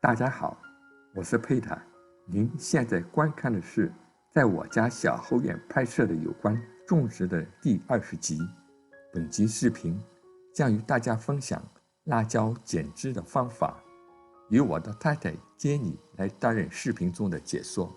大家好，我是佩塔。您现在观看的是在我家小后院拍摄的有关种植的第20集。本集视频将与大家分享辣椒剪枝的方法，由我的太太杰尼来担任视频中的解说。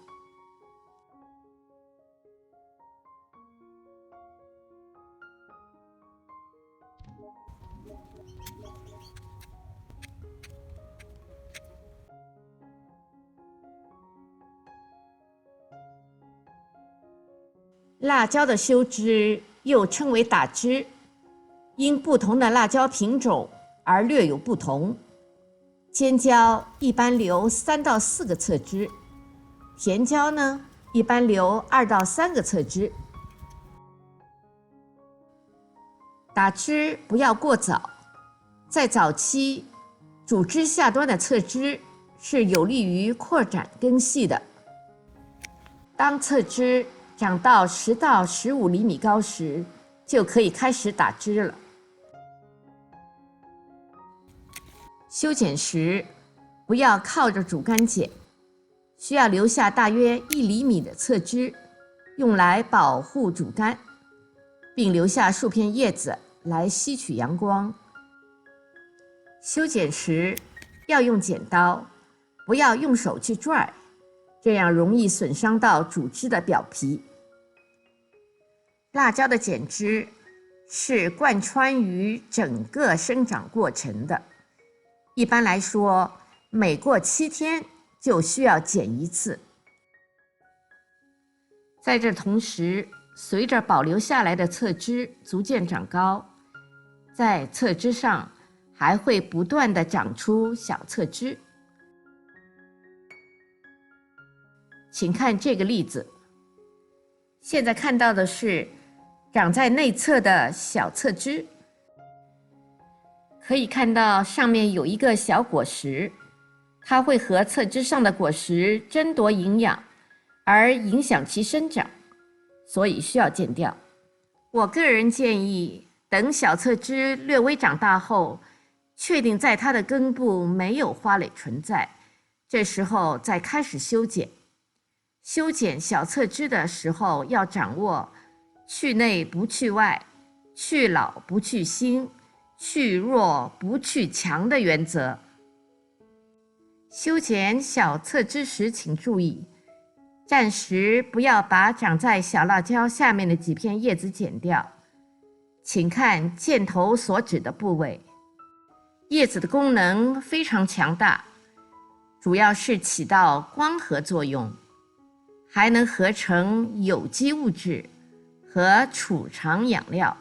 辣椒的修枝又称为打枝，因不同的辣椒品种而略有不同。尖椒一般留3到4个侧枝，甜椒呢一般留2到3个侧枝。打枝不要过早，在早期，主枝下端的侧枝是有利于扩展根系的。当侧枝长到10到15厘米高时，就可以开始打枝了。修剪时不要靠着主干剪，需要留下大约1厘米的侧枝，用来保护主干，并留下数片叶子来吸取阳光。修剪时要用剪刀，不要用手去拽，这样容易损伤到主枝的表皮。辣椒的剪枝是贯穿于整个生长过程的，一般来说，每过7天就需要剪一次。在这同时，随着保留下来的侧枝逐渐长高，在侧枝上还会不断地长出小侧枝。请看这个例子，现在看到的是长在内侧的小侧枝，可以看到上面有一个小果实，它会和侧枝上的果实争夺营养，而影响其生长，所以需要剪掉。我个人建议，等小侧枝略微长大后，确定在它的根部没有花蕾存在，这时候再开始修剪。修剪小侧枝的时候，要掌握去内不去外，去老不去新，去弱不去强的原则。修剪小侧枝时请注意，暂时不要把长在小辣椒下面的几片叶子剪掉。请看箭头所指的部位，叶子的功能非常强大，主要是起到光合作用，还能合成有机物质和储藏养料。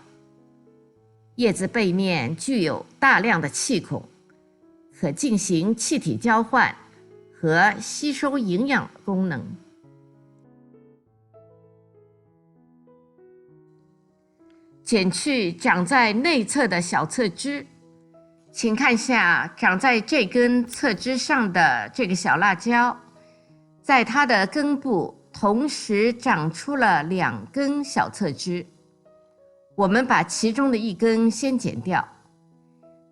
叶子背面具有大量的气孔，可进行气体交换和吸收营养的功能。剪去长在内侧的小侧枝，请看下长在这根侧枝上的这个小辣椒，在它的根部同时长出了2根小侧枝。我们把其中的1根先剪掉，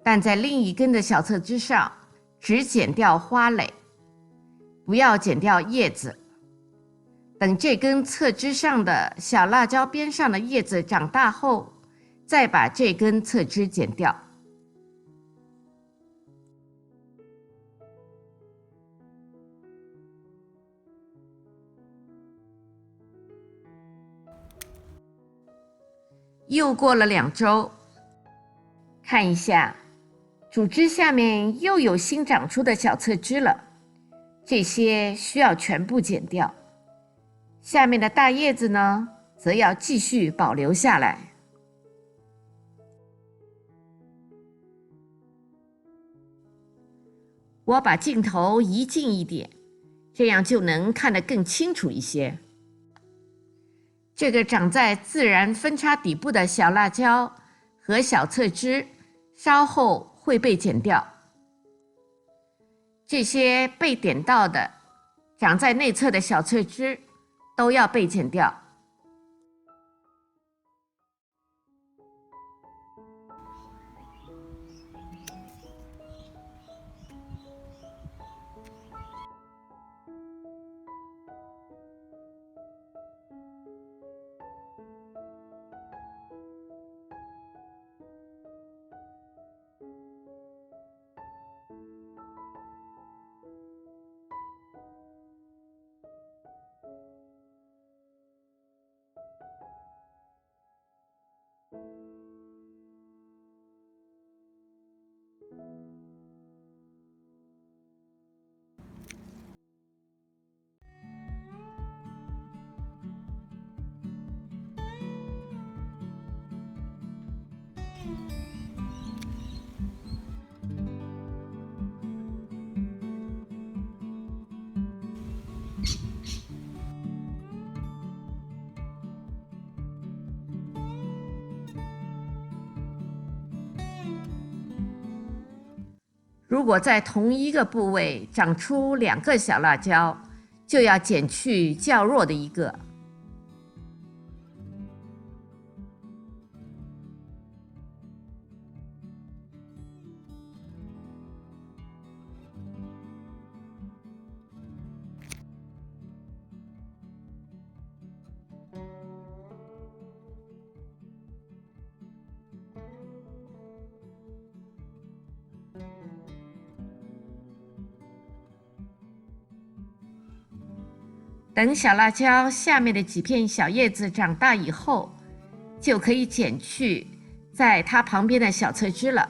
但在另一根的小侧枝上只剪掉花蕾，不要剪掉叶子。等这根侧枝上的小辣椒边上的叶子长大后，再把这根侧枝剪掉。又过了2周，看一下，主枝下面又有新长出的小侧枝了，这些需要全部剪掉。下面的大叶子呢，则要继续保留下来。我把镜头移近一点，这样就能看得更清楚一些。这个长在自然分叉底部的小辣椒和小侧枝稍后会被剪掉。这些被点到的长在内侧的小侧枝都要被剪掉。如果在同一个部位长出2个小辣椒，就要剪去较弱的一个。等小辣椒下面的几片小叶子长大以后，就可以剪去在它旁边的小侧枝了。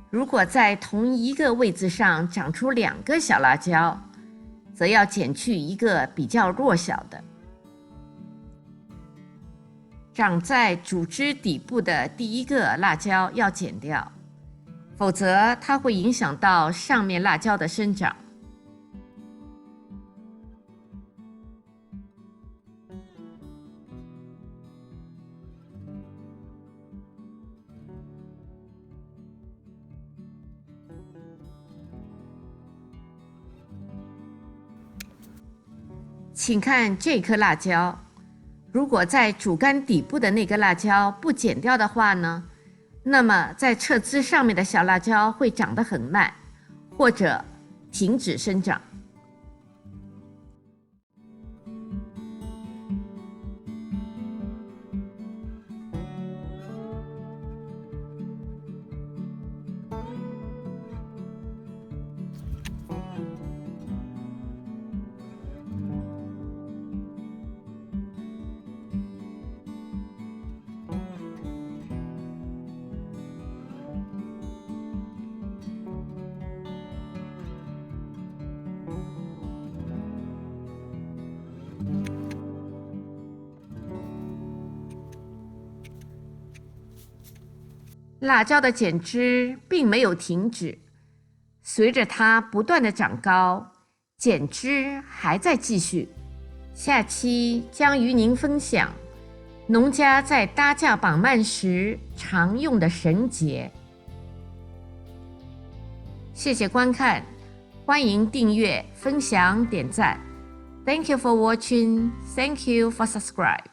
如果在同一个位置上长出2个小辣椒，则要剪去一个比较弱小的。长在主枝底部的第1个辣椒要剪掉，否则它会影响到上面辣椒的生长。请看这颗辣椒，如果在主干底部的那个辣椒不剪掉的话呢，那么在侧枝上面的小辣椒会长得很慢，或者停止生长。辣椒的剪枝并没有停止，随着它不断的长高，剪枝还在继续。下期将与您分享农家在搭架绑蔓时常用的绳结。谢谢观看，欢迎订阅、分享、点赞。Thank you for watching. Thank you for subscribe.